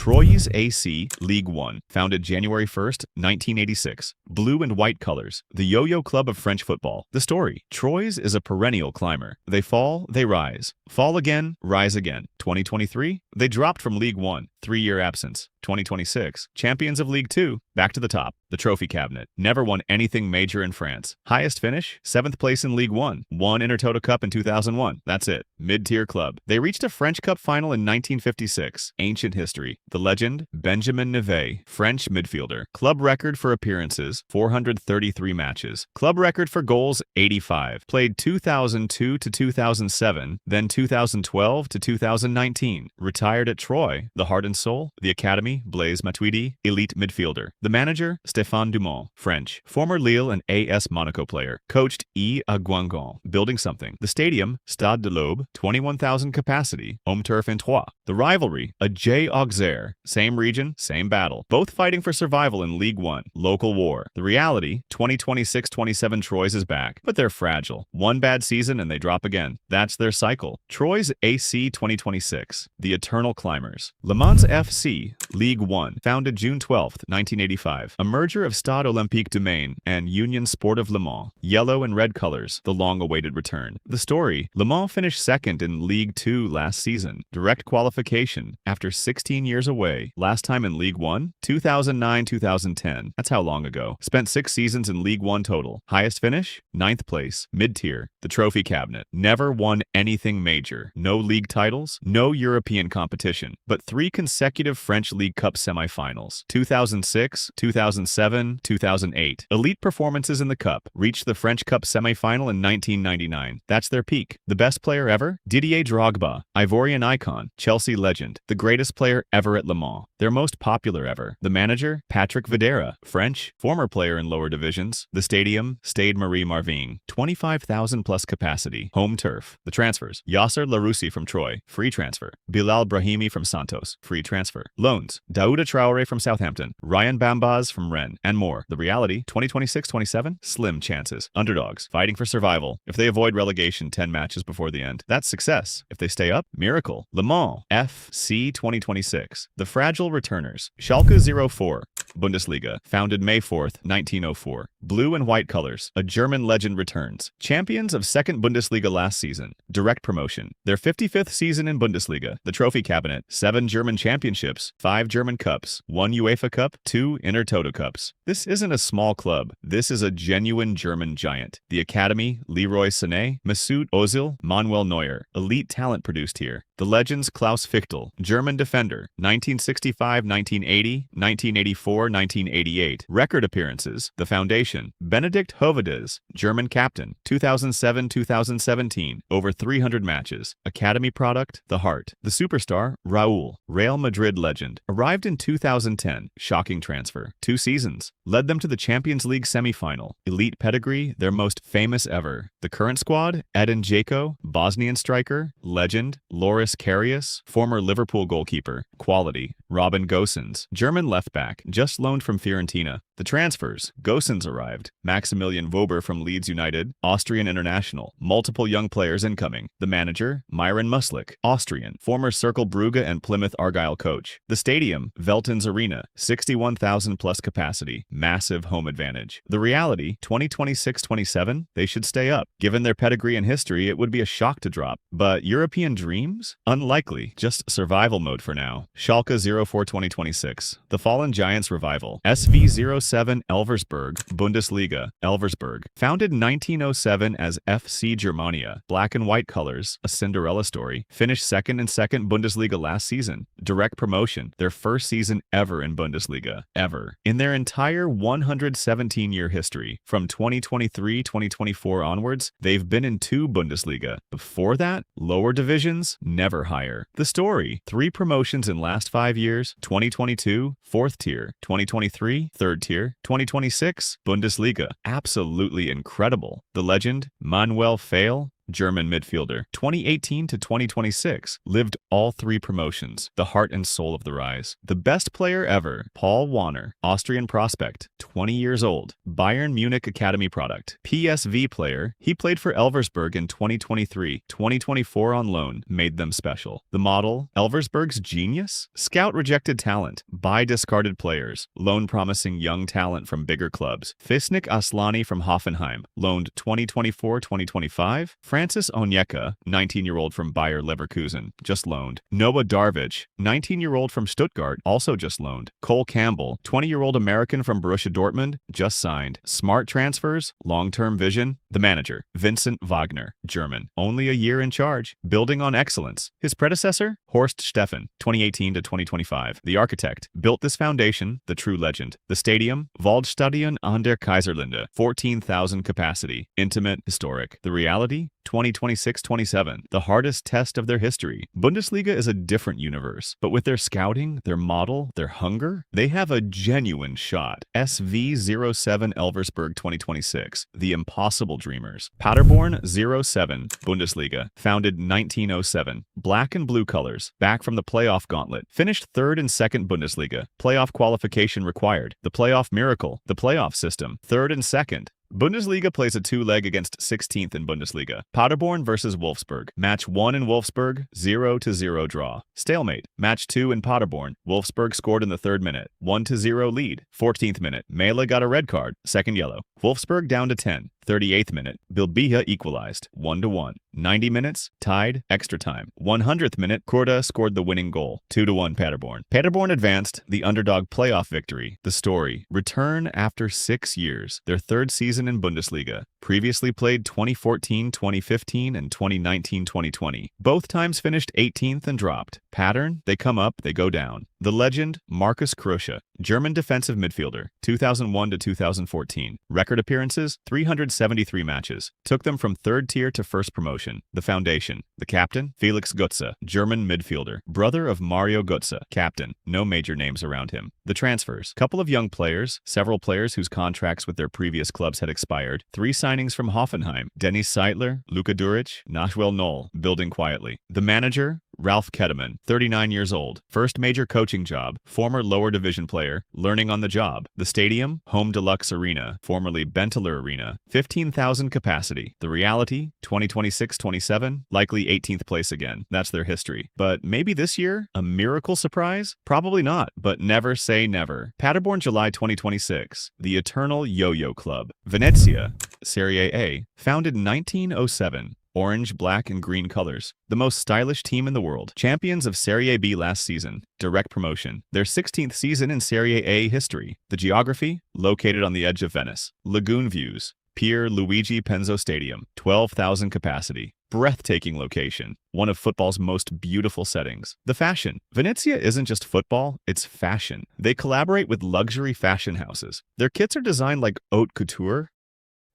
Troyes AC, League One, founded January 1st, 1986. Blue and white colors, the yo-yo club of French football. The story: Troyes is a perennial climber. They fall, they rise. Fall again, rise again. 2023, they dropped from League One, 3-year absence. 2026, champions of League Two, back to the top. The trophy cabinet, never won anything major in France. Highest finish, 7th place in League One. Won Intertoto Cup in 2001. That's it. Mid-tier club. They reached a French Cup final in 1956. Ancient history. The legend, Benjamin Neve, French midfielder. Club record for appearances, 433 matches. Club record for goals, 85. Played 2002 to 2007, then 2012 to 2019. Retired at Troyes. The heart and soul, the academy, Blaise Matuidi, elite midfielder. The manager, Stéphane Dumont, French, former Lille and AS Monaco player. Coached E. Aguingon, building something. The stadium, Stade de l'Aube, 21,000 capacity, home turf in Troyes. The rivalry, a J. Auxerre, same region, same battle. Both fighting for survival in League One. Local war. The reality, 2026-27 Troyes is back, but they're fragile. One bad season and they drop again. That's their cycle. Troyes AC 2026, the eternal climbers. Le Mans FC, League One, founded June 12, 1985. A merger of Stade Olympique du Maine and Union Sport of Le Mans. Yellow and red colors, the long-awaited return. The story, Le Mans finished second in League Two last season. Direct qualification after 16 years away. Last time in League One, 2009-2010. That's how long ago. Spent 6 seasons in League One total. Highest finish, 9th place, mid-tier. The trophy cabinet. Never won anything major. No league titles, no European competition, but 3 consecutive French League Cup semifinals. 2006, 2007, 2008. Elite performances in the Cup. Reached the French Cup semifinal in 1999. That's their peak. The best player ever? Didier Drogba. Ivorian icon. Chelsea legend. The greatest player ever at Le Mans. Their most popular ever. The manager? Patrick Vieira. French. Former player in lower divisions. The stadium? Stade Marie Marvin. 25,000 plus capacity. Home turf. The transfers: Yasser Laroussi from Troyes. Free transfer. Bilal Brahimi from Santos. Free transfer. Loans: Daouda Traoré from Southampton. Ryan Bambaz from Rennes. And more. The reality, 2026-27, slim chances. Underdogs, fighting for survival. If they avoid relegation 10 matches before the end, that's success. If they stay up, miracle. Le Mans FC 2026, the fragile returners. Schalke 04, Bundesliga, founded May 4th, 1904. Blue and white colors, a German legend returns. Champions of 2nd Bundesliga last season. Direct promotion. Their 55th season in Bundesliga. The trophy cabinet, 7 German championships, 5 German cups, 1 UEFA Cup, 2 Intertoto Cups. This isn't a small club. This is a genuine German giant. The academy, Leroy Sané, Mesut Ozil, Manuel Neuer. Elite talent produced here. The legends: Klaus Fichtel, German defender, 1965, 1980, 1984, 1988. Record appearances: The Foundation, Benedikt Hövedes, German captain, 2007-2017, over 300 matches. Academy product: The Heart. The superstar: Raul, Real Madrid legend, arrived in 2010. Shocking transfer. 2 seasons. Led them to the Champions League semi-final. Elite pedigree, their most famous ever. The current squad: Edin Dzeko, Bosnian striker, legend, Loris Karius, former Liverpool goalkeeper. Quality: Robin Gosens, German left-back, just loaned from Fiorentina. The transfers: Gosens arrived. Maximilian Wober from Leeds United, Austrian international. Multiple young players incoming. The manager: Myron Muslik, Austrian, former Cercle Brugge and Plymouth Argyle coach. The stadium: Veltins Arena, 61,000 plus capacity. Massive home advantage. The reality, 2026-27, they should stay up. Given their pedigree and history, it would be a shock to drop. But European dreams? Unlikely. Just survival mode for now. Schalke 04 2026, the Fallen Giants revival. SV 07 Elversberg, Bundesliga, Elversberg. Founded 1907 as FC Germania. Black and white colors, a Cinderella story. Finished second in 2nd Bundesliga last season. Direct promotion, their first season ever in Bundesliga. Ever. In their entire 117-year history, from 2023-2024 onwards, they've been in 2 Bundesliga. Before that, lower divisions, never higher. The story: 3 promotions in last 5 years: 2022, 4th tier, 2023, 3rd tier, 2026, Bundesliga. Absolutely incredible. The legend: Manuel Feil, German midfielder, 2018 to 2026, lived all three promotions, the heart and soul of the rise. The best player ever, Paul Warner, Austrian prospect, 20 years old, Bayern Munich Academy product. PSV player, he played for Elversberg in 2023, 2024 on loan, made them special. The model, Elversberg's genius? Scout rejected talent, buy discarded players, loan promising young talent from bigger clubs. Fisnik Aslani from Hoffenheim, loaned 2024-2025. Francis Onyeka, 19-year-old from Bayer Leverkusen, just loaned. Noah Darvic, 19-year-old from Stuttgart, also just loaned. Cole Campbell, 20-year-old American from Borussia Dortmund, just signed. Smart transfers, long-term vision. The manager, Vincent Wagner, German, only a year in charge, building on excellence. His predecessor, Horst Steffen, 2018 to 2025. The architect, built this foundation, the true legend. The stadium, Waldstadion an der Kaiserlinde, 14,000 capacity, intimate, historic. The reality, 2026-27, the hardest test of their history. Bundesliga is a different universe, but with their scouting, their model, their hunger, they have a genuine shot. SV07 Elversberg 2026, the impossible dreamers. Paderborn 07 Bundesliga, founded 1907, black and blue colors, back from the playoff gauntlet, finished third and second Bundesliga, playoff qualification required, the playoff miracle, the playoff system, third and second. Bundesliga plays a two-leg against 16th in Bundesliga. Paderborn versus Wolfsburg. Match 1 in Wolfsburg, 0-0 draw. Stalemate. Match 2 in Paderborn. Wolfsburg scored in the 3rd minute. 1-0 lead. 14th minute. Mele got a red card. Second yellow. Wolfsburg down to 10. 38th minute. Bilbija equalized. 1-1. 90 minutes. Tied. Extra time. 100th minute. Korda scored the winning goal. 2-1 Paderborn. Paderborn advanced. The underdog playoff victory. The story. Return after 6 years. Their 3rd season in Bundesliga. Previously played 2014-2015 and 2019-2020. Both times finished 18th and dropped. Pattern, they come up, they go down. The legend, Marcus Krösche, German defensive midfielder, 2001 to 2014. Record appearances, 373 matches. Took them from 3rd tier to 1st promotion. The foundation. The captain, Felix Götze, German midfielder, brother of Mario Götze, captain. No major names around him. The transfers. Couple of young players, several players whose contracts with their previous clubs had expired. 3 signings from Hoffenheim, Dennis Seidler, Luka Duric, Nashwell Knoll, building quietly. The manager, Ralph Keteman, 39 years old, first major coaching job, former lower division player, learning on the job. The stadium, Home Deluxe Arena, formerly Benteler Arena, 15,000 capacity. The reality, 2026-27, likely 18th place again. That's their history. But maybe this year, a miracle surprise? Probably not, but never say never. Paderborn, July 2026, the Eternal Yo-Yo Club. Venezia, Serie A, founded 1907. Orange, black, and green colors. The most stylish team in the world. Champions of Serie B last season. Direct promotion. Their 16th season in Serie A history. The geography? Located on the edge of Venice. Lagoon views. Pier Luigi Penzo Stadium. 12,000 capacity. Breathtaking location. One of football's most beautiful settings. The fashion. Venezia isn't just football, it's fashion. They collaborate with luxury fashion houses. Their kits are designed like haute couture.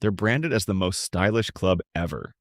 They're branded as the most stylish club ever.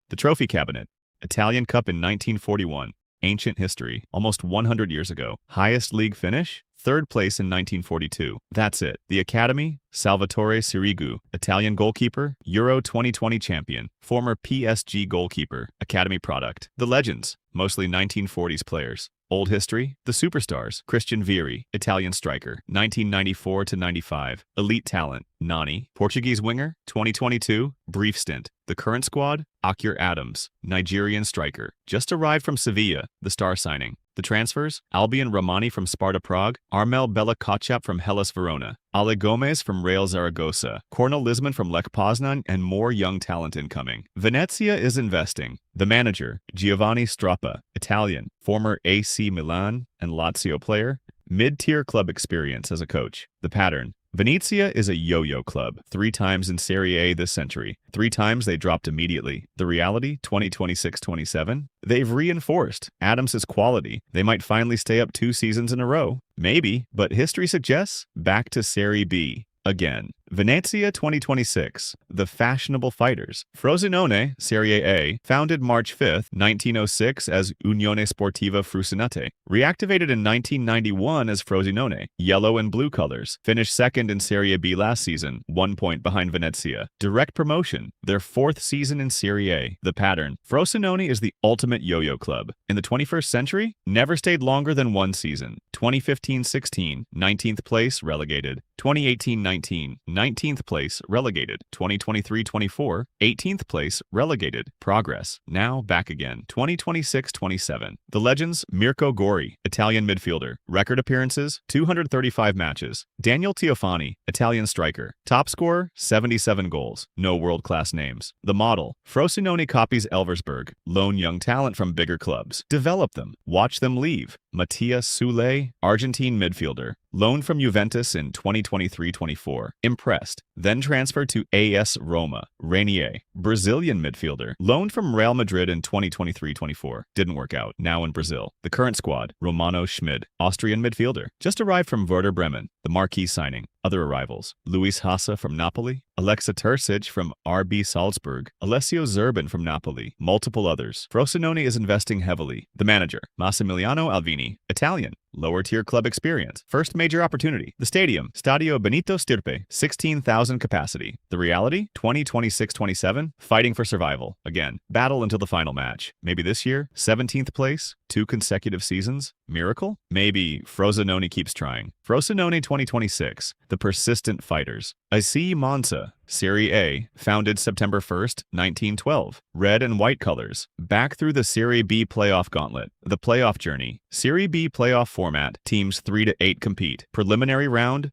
The Trophy Cabinet. Italian Cup in 1941. Ancient history. Almost 100 years ago. Highest league finish? 3rd place in 1942. That's it. The Academy, Salvatore Sirigu, Italian goalkeeper, Euro 2020 champion, former PSG goalkeeper, Academy product. The Legends, mostly 1940s players. Old history, the superstars, Christian Vieri, Italian striker, 1994 to 95. Elite talent, Nani, Portuguese winger, 2022, brief stint. The current squad, Akir Adams, Nigerian striker, just arrived from Sevilla, the star signing. The transfers, Albion Romani from Sparta Prague, Armel Bella Kotchap from Hellas Verona, Ale Gomez from Real Zaragoza, Cornel Lisman from Lech Poznan, and more young talent incoming. Venezia is investing. The manager, Giovanni Strappa, Italian, former AC Milan and Lazio player, mid-tier club experience as a coach. The pattern. Venezia is a yo-yo club, 3 times in Serie A this century. 3 times they dropped immediately. The reality, 2026-27, they've reinforced Adams' quality. They might finally stay up 2 seasons in a row. Maybe, but history suggests back to Serie B. Again, Venezia 2026, the fashionable fighters. Frosinone, Serie A, founded March 5, 1906 as Unione Sportiva Frosinone, reactivated in 1991 as Frosinone, yellow and blue colors, finished second in Serie B last season, 1 point behind Venezia. Direct promotion, their 4th season in Serie A. The pattern, Frosinone is the ultimate yo-yo club. In the 21st century, never stayed longer than 1 season. 2015-16, 19th place, relegated. 2018-19, 19th place, relegated. 2023-24, 18th place, relegated. Progress, now back again. 2026-27. The legends, Mirko Gori, Italian midfielder. Record appearances, 235 matches. Daniel Teofani, Italian striker. Top scorer, 77 goals. No world-class names. The model, Frosinone copies Elversberg. Loan young talent from bigger clubs. Develop them. Watch them leave. Mattia Sule, Argentine midfielder. Loaned from Juventus in 2023-24. Impressed. Then transferred to AS Roma. Renier, Brazilian midfielder. Loaned from Real Madrid in 2023-24. Didn't work out. Now in Brazil. The current squad, Romano Schmid, Austrian midfielder. Just arrived from Werder Bremen. The marquee signing. Other arrivals, Luis Hassa from Napoli, Alexa Terzic from RB Salzburg, Alessio Zerbin from Napoli, multiple others. Frosinone is investing heavily. The manager, Massimiliano Alvini, Italian, lower-tier club experience. First major opportunity, the stadium, Stadio Benito Stirpe, 16,000 capacity. The reality, 2026-27, fighting for survival. Again, battle until the final match. Maybe this year, 17th place, 2 consecutive seasons. Miracle? Maybe Frosinone keeps trying. Frosinone 2026, the persistent fighters. AC Monza, Serie A, founded September 1st, 1912. Red and white colors. Back through the Serie B playoff gauntlet. The playoff journey. Serie B playoff format. Teams 3 to 8 compete. Preliminary round,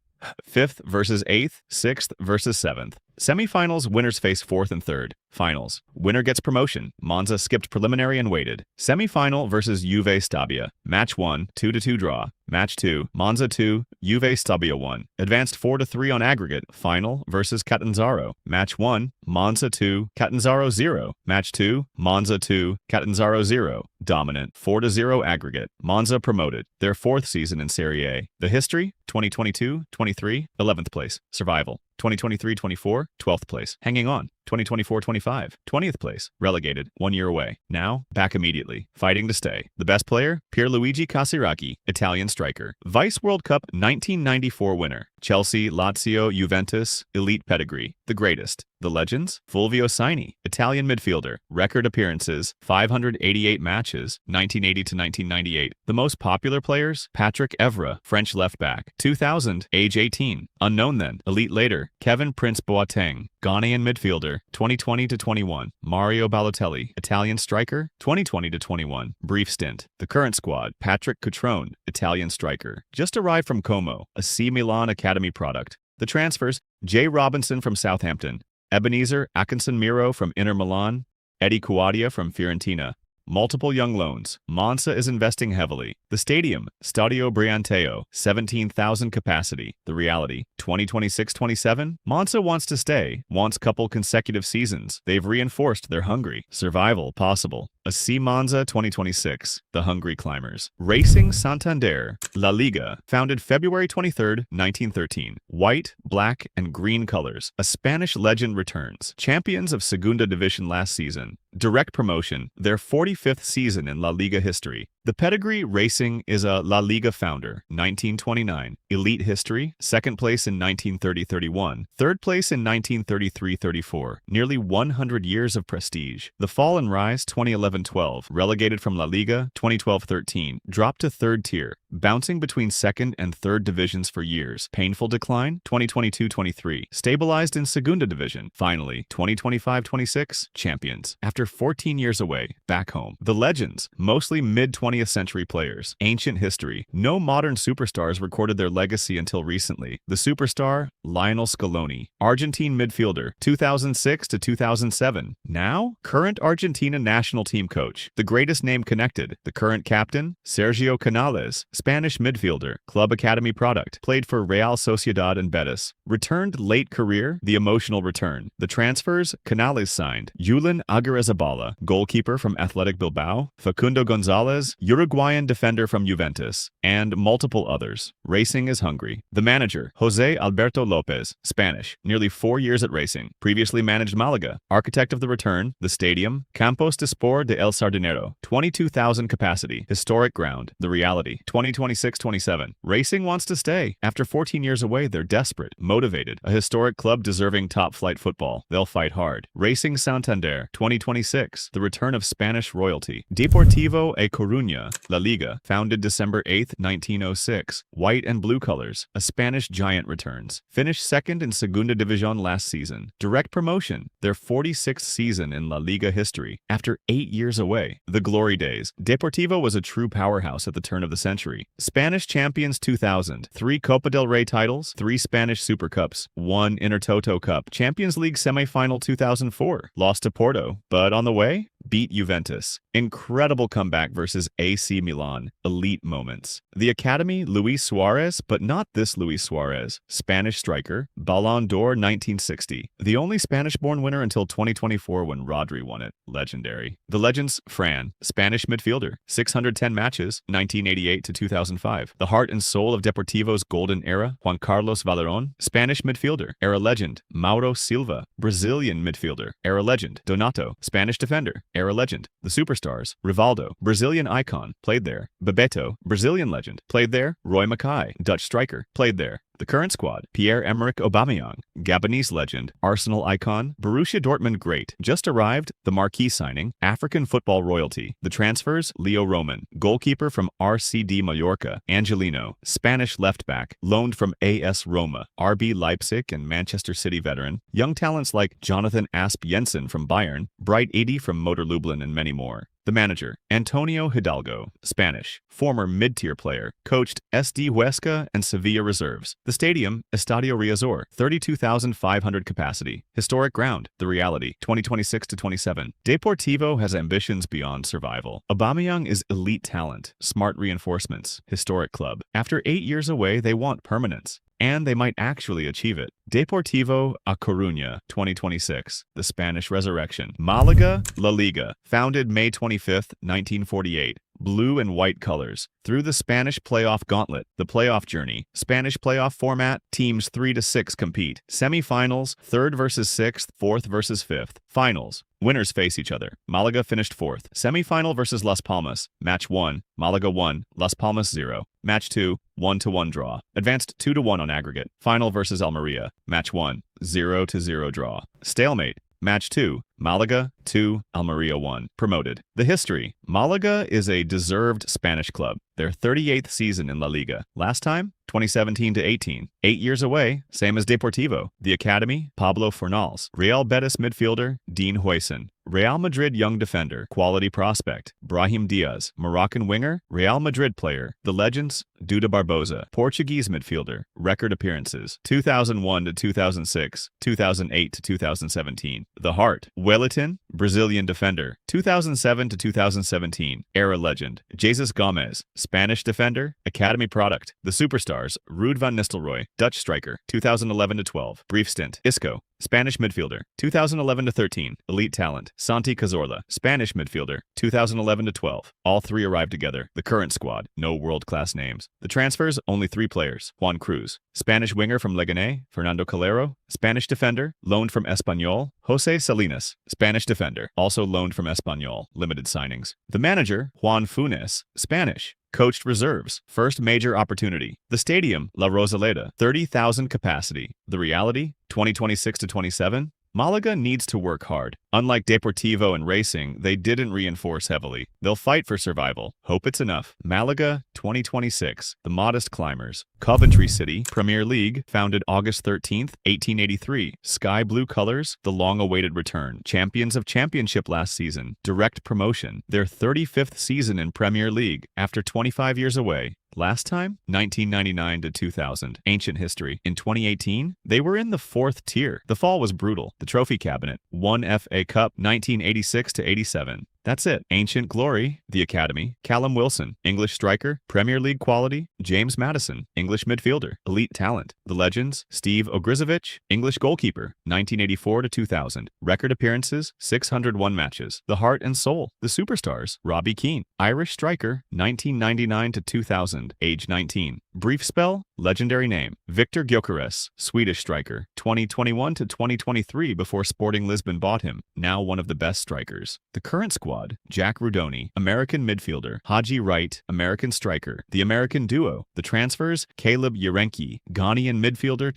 5th versus 8th, 6th versus 7th. Semifinals, winners face 4th and 3rd. Finals, winner gets promotion. Monza skipped preliminary and waited. Semifinal versus Juve Stabia. Match 1, 2-2 draw. Match 2, Monza 2, Juve Stabia 1. Advanced 4-3 on aggregate. Final versus Catanzaro. Match 1, Monza 2, Catanzaro 0. Match 2, Monza 2, Catanzaro 0. Dominant, 4-0 aggregate. Monza promoted. Their 4th season in Serie A. The history, 2022-23, 11th place. Survival. 2023-24, 12th place. Hanging on. 2024-25, 20th place. Relegated, 1 year away. Now, back immediately. Fighting to stay. The best player? Pierluigi Casiraghi, Italian striker. Vice World Cup 1994 winner. Chelsea, Lazio, Juventus, elite pedigree. The greatest. The legends? Fulvio Saini, Italian midfielder. Record appearances, 588 matches, 1980 to 1998. The most popular players? Patrick Evra, French left back. 2000, age 18. Unknown then. Elite later. Kevin Prince Boateng, Ghanaian midfielder. 2020 to 21. Mario Balotelli, Italian striker. 2020 to 21. Brief stint. The current squad: Patrick Cutrone, Italian striker. Just arrived from Como, a C Milan academy product. The transfers: Jay Robinson from Southampton, Ebenezer Atkinson Miro from Inter Milan, Eddie Cuadia from Fiorentina. Multiple young loans. Monza is investing heavily. The stadium, Stadio Brianteo, 17,000 capacity. The reality, 2026-27, Monza wants to stay, wants couple consecutive seasons. They've reinforced they're hungry. Survival possible. A C Monza 2026, the hungry climbers. Racing Santander, LaLiga, founded February 23, 1913. White, black, and green colors. A Spanish legend returns. Champions of Segunda Division last season. Direct promotion, their 45th season in La Liga history. The pedigree: Racing is a La Liga founder, 1929. Elite history: 2nd place in 1930-31, 3rd place in 1933-34. Nearly 100 years of prestige. The fall and rise: 2011-12, relegated from La Liga, 2012-13, dropped to 3rd tier, bouncing between 2nd and 3rd divisions for years. Painful decline: 2022-23, stabilized in Segunda Division. Finally, 2025-26, champions. After 14 years away, back home. The legends, mostly mid-20th century players. Ancient history. No modern superstars recorded their legacy until recently. The superstar, Lionel Scaloni, Argentine midfielder, 2006 to 2007. Now, current Argentina national team coach. The greatest name connected. The current captain, Sergio Canales, Spanish midfielder, club academy product, played for Real Sociedad and Betis. Returned late career, the emotional return. The transfers, Canales signed, Julen Aguirrezabala, goalkeeper from Athletic Bilbao, Facundo Gonzalez, Uruguayan defender from Juventus, and multiple others. Racing is hungry. The manager, Jose Alberto Lopez, Spanish, nearly 4 years at Racing, previously managed Malaga. Architect of the return, the stadium, Campos de Sport de El Sardinero, 22,000 capacity, historic ground. The reality, 2026-27. Racing wants to stay. After 14 years away, they're desperate, motivated, a historic club deserving top-flight football. They'll fight hard. Racing Santander, 2026. The return of Spanish royalty. Deportivo a Coruna, LaLiga, founded December 8, 1906. White and blue colors. A Spanish giant returns. Finished second in Segunda División last season. Direct promotion. Their 46th season in La Liga history. After 8 years away. The glory days. Deportivo was a true powerhouse at the turn of the century. Spanish champions 2000. 3 Copa del Rey titles. 3 Spanish Super Cups. 1 Intertoto Cup. Champions League semi-final 2004. Lost to Porto. But on the way, beat Juventus. Incredible comeback versus AC Milan. Elite moments. The academy, Luis Suarez, but not this Luis Suarez. Spanish striker, Ballon d'Or 1960. The only Spanish-born winner until 2024 when Rodri won it. Legendary. The legends, Fran, Spanish midfielder. 610 matches, 1988 to 2005. The heart and soul of Deportivo's golden era, Juan Carlos Valerón. Spanish midfielder. Era legend, Mauro Silva. Brazilian midfielder. Era legend, Donato. Spanish defender. Era legend. The superstars, Rivaldo, Brazilian icon, played there. Bebeto, Brazilian legend, played there. Roy Mackay, Dutch striker, played there. The current squad, Pierre-Emerick Aubameyang, Gabonese legend, Arsenal icon, Borussia Dortmund great, just arrived, the marquee signing, African football royalty. The transfers, Leo Roman, goalkeeper from RCD Mallorca, Angelino, Spanish left back, loaned from AS Roma, RB Leipzig and Manchester City veteran. Young talents like Jonathan Asp Jensen from Bayern, Bright Edie from Motor Lublin and many more. The manager, Antonio Hidalgo, Spanish, former mid-tier player, coached SD Huesca and Sevilla reserves. The stadium, Estadio Riazor, 32,500 capacity. Historic ground, the reality, 2026-27. Deportivo has ambitions beyond survival. Aubameyang is elite talent, smart reinforcements, historic club. After 8 years away, they want permanence. And they might actually achieve it. Deportivo a Coruna, 2026, the Spanish resurrection. Malaga, La Liga, founded May 25, 1948. Blue and white colors. Through the Spanish playoff gauntlet, the playoff journey. Spanish playoff format, teams 3 to 6 compete. Semi-finals, 3rd versus 6th, 4th versus 5th. Finals. Winners face each other. Malaga finished 4th. Semi-final versus Las Palmas. Match 1, Malaga 1, Las Palmas 0. Match 2, 1-1 draw. Advanced 2-1 on aggregate. Final versus Almeria. Match 1, 0-0 draw. Stalemate. Match 2, Malaga 2, Almeria 1. Promoted. The history. Malaga is a deserved Spanish club. Their 38th season in La Liga. Last time, 2017-18. 8 years away, same as Deportivo. The academy, Pablo Fornals. Real Betis midfielder, Dean Huijsen. Real Madrid young defender, quality prospect, Brahim Diaz. Moroccan winger, Real Madrid player. The legends, Duda Barbosa. Portuguese midfielder, record appearances, 2001-2006, 2008-2017. The heart, Wellington, Brazilian defender, 2007-2017. Era legend, Jesus Gomez. Spanish defender, academy product. The superstars, Ruud van Nistelrooy. Dutch striker, 2011-12. Brief stint, Isco. Spanish midfielder, 2011-13. Elite talent, Santi Cazorla. Spanish midfielder, 2011-12. All 3 arrived together. The current squad, no world-class names. The transfers, only 3 players. Juan Cruz. Spanish winger from Leganés, Fernando Calero. Spanish defender, loaned from Espanyol, Jose Salinas. Spanish defender, also loaned from Espanyol. Limited signings. The manager, Juan Funes. Spanish. Coached reserves. First major opportunity. The stadium, La Rosaleda, 30,000 capacity. The reality, 2026-27. Malaga needs to work hard. Unlike Deportivo and Racing, they didn't reinforce heavily. They'll fight for survival. Hope it's enough. Malaga, 2026. The modest climbers. Coventry City, Premier League, founded August 13th, 1883. Sky blue colors, the long-awaited return. Champions of Championship last season. Direct promotion. Their 35th season in Premier League, after 25 years away. Last time, 1999-2000. Ancient history. In 2018, they were in the 4th tier. The fall was brutal. The trophy cabinet. 1 FA Cup, 1986-87. That's it. Ancient glory, the academy. Callum Wilson, English striker. Premier League quality, James Maddison, English midfielder. Elite talent, the legends. Steve Ogrizovic, English goalkeeper, 1984 to 2000. Record appearances, 601 matches. The heart and soul, the superstars. Robbie Keane, Irish striker, 1999 to 2000, age 19. Brief spell, legendary name. Victor Gyökeres, Swedish striker, 2021 to 2023 before Sporting Lisbon bought him, now one of the best strikers. The current squad, Jack Rudoni, American midfielder. Haji Wright, American striker. The American duo. The transfers, Caleb Yarenki, Ghanaian midfielder,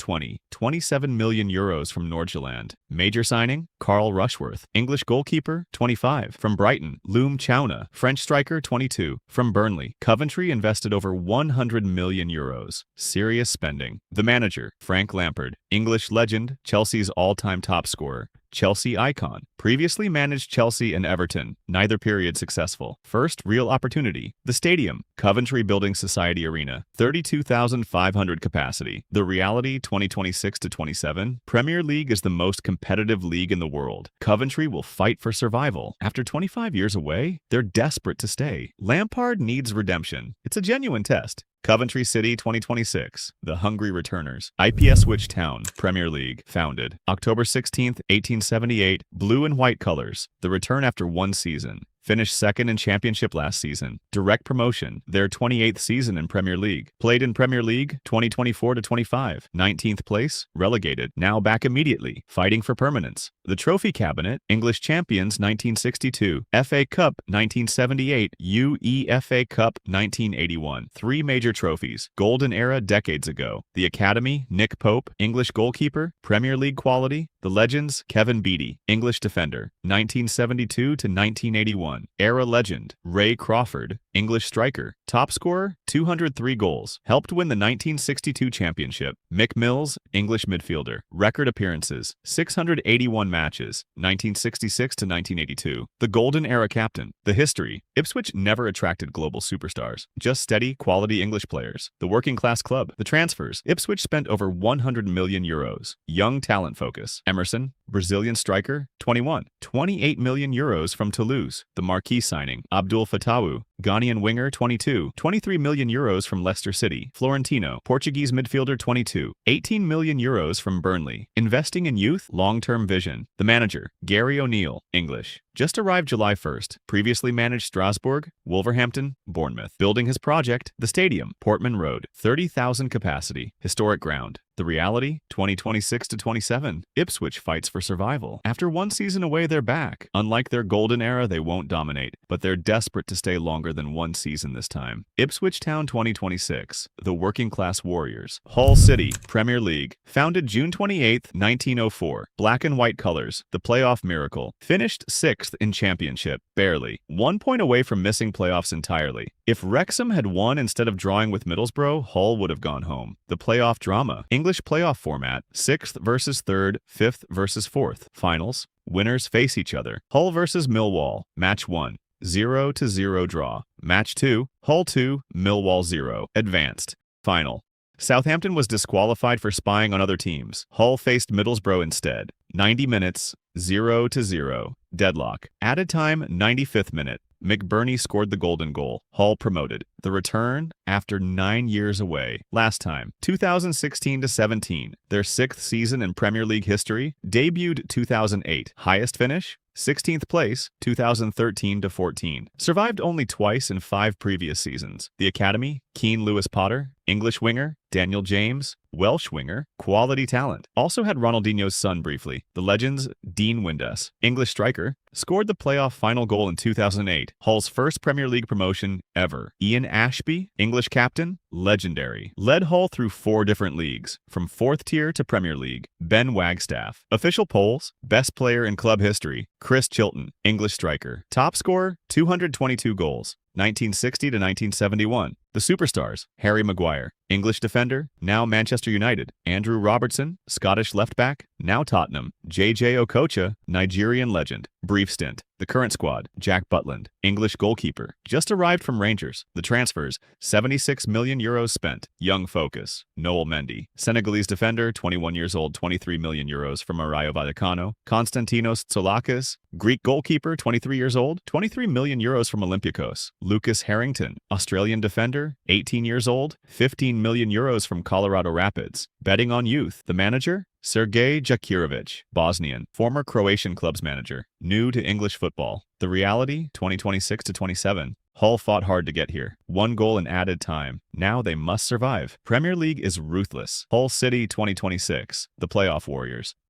27 million euros from Nordjylland. Major signing, Carl Rushworth, English goalkeeper, 25. From Brighton, Loom Chauna, French striker, 22. From Burnley, Coventry invested over 100 million euros. Serious spending. The manager, Frank Lampard, English legend, Chelsea's all-time top scorer. Chelsea icon. Previously managed Chelsea and Everton, neither period successful. First real opportunity. The stadium, Coventry Building Society Arena, 32,500 capacity. The reality, 2026 to 27. Premier League is the most competitive league in the world. Coventry will fight for survival. After 25 years away, they're desperate to stay. Lampard needs redemption. It's a genuine test. Coventry City 2026, The Hungry Returners. Ipswich Town, Premier League, founded. October 16th, 1878, blue and white colors. The return after one season. Finished second in Championship last season. Direct promotion, their 28th season in Premier League. Played in Premier League 2024 to 25. 19th place, relegated. Now back immediately, fighting for permanence. The Trophy Cabinet, English champions 1962. FA Cup 1978. UEFA Cup 1981. 3 major trophies. Golden era decades ago. The Academy, Nick Pope, English goalkeeper. Premier League quality. The legends, Kevin Beattie, English defender, 1972 to 1981. Era legend, Ray Crawford, English striker. Top scorer, 203 goals. Helped win the 1962 championship. Mick Mills, English midfielder. Record appearances, 681 matches, 1966 to 1982. The Golden Era captain. The history, Ipswich never attracted global superstars, just steady, quality English players. The working class club. The transfers, Ipswich spent over 100 million euros. Young talent focus. Emerson, Brazilian striker, 21. 28 million euros from Toulouse. The marquee signing, Abdul Fatawu, Ghanaian winger, 22. 23 million euros from Leicester City. Florentino, Portuguese midfielder, 22. 18 million euros from Burnley. Investing in youth, long-term vision. The manager, Gary O'Neill, English. Just arrived July 1st. Previously managed Strasbourg, Wolverhampton, Bournemouth. Building his project, the stadium, Portman Road, 30,000 capacity. Historic ground. The reality, 2026 to 27. Ipswich fights for survival. After one season away, they're back. Unlike their golden era, they won't dominate, but they're desperate to stay longer than one season this time. Ipswich Town 2026. The Working Class Warriors. Hull City, Premier League. Founded June 28, 1904. Black and white colors. The playoff miracle. Finished 6th in Championship. Barely. 1 point away from missing playoffs entirely. If Wrexham had won instead of drawing with Middlesbrough, Hull would have gone home. The playoff drama. English playoff format, 6th versus 3rd, 5th versus 4th. Finals, winners face each other. Hull versus Millwall, match 1, 0-0 draw. Match 2, Hull 2, Millwall 0, advanced. Final. Southampton was disqualified for spying on other teams. Hull faced Middlesbrough instead. 90 minutes, 0-0, deadlock. Added time, 95th minute. McBurney scored the golden goal. Hull promoted. The return after 9 years away. Last time, 2016 to 17. Their 6th season in Premier League history. Debuted 2008. Highest finish? 16th place, 2013 to 14. Survived only twice in 5 previous seasons. The Academy, Keane Lewis Potter, English winger, Daniel James, Welsh winger, quality talent. Also had Ronaldinho's son briefly. The legends, Dean Windass, English striker, scored the playoff final goal in 2008. Hull's first Premier League promotion ever. Ian Ashby, English captain, legendary. Led Hull through 4 different leagues, from 4th tier to Premier League. Ben Wagstaff. Official polls, best player in club history, Chris Chilton, English striker. Top scorer, 222 goals. 1960 to 1971. The superstars, Harry Maguire, English defender, now Manchester United. Andrew Robertson, Scottish left back, Now Tottenham. JJ Okocha, Nigerian legend. Brief stint. The current squad, Jack Butland, English goalkeeper, just arrived from Rangers. The transfers, €76 million spent. Young focus, Noel Mendy. Senegalese defender, 21 years old, €23 million from Rayo Vallecano. Konstantinos Tsoulakis, Greek goalkeeper, 23 years old, €23 million from Olympiacos. Lucas Harrington, Australian defender, 18 years old, €15 million from Colorado Rapids. Betting on youth. The manager, Sergej Djakirovic, Bosnian, former Croatian club's manager, new to English football. The reality, 2026-27. Hull fought hard to get here. 1 goal in added time. Now they must survive. Premier League is ruthless. Hull City 2026. The playoff warriors.